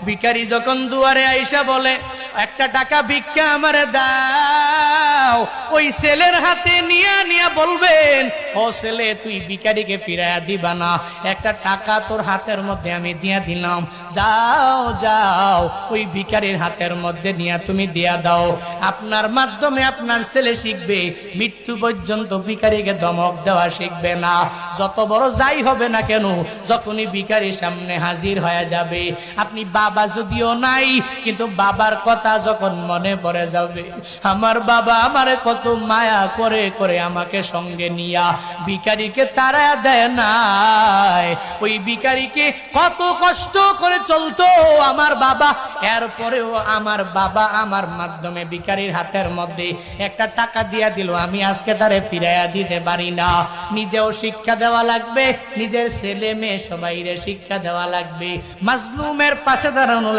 ভিখারি যখন দুয়ারে আইসা বলে একটা টাকা ভিক্ষা আমারে দাও, ওই ছেলের হাতে নিয়া নিয়া বলবেন, ও ছেলে তুই ভিখারিকে ফিরাইয়া দিবা না, একটা টাকা তোর হাতের মধ্যে আমি দিয়া দিলাম, যাও যাও ওই ভিখারির হাতের মধ্যে নিয়া তুমি দিয়া দাও। আপনার মাধ্যমে আপনার ছেলে শিখবে, মৃত্যু পর্যন্ত ভিখারিকে ধমক দেওয়া শিখবে না। যত বড় যাই হবে না কেন, যখনই ভিখারির সামনে হাজির হয়ে যাবে, আপনি বাবা যদিও নাই, কিন্তু বাবার কথা যখন মনে পড়ে যাবে, আমার বাবা আমারে কত মায়া করে করে আমাকে সঙ্গে নিয়া ভিখারিকে তারা দেয় নাই, ওই ভিখারিকে কত কষ্ট করে চলতো আমার বাবা, এরপরেও আমার বাবা আমার মাধ্যমে ভিখারির হাতের মধ্যে একটা টাকা দিয়া দিল, আমি আজকে তারে ফিরাইয়া দিতে পারি না। নিজেও শিক্ষা দেওয়া লাগবে, নিজের ছেলে মেয়ে সবাইরে শিক্ষা দেওয়া লাগবে, মাজলুমের পাশে দাঁড়ানো লাগবে।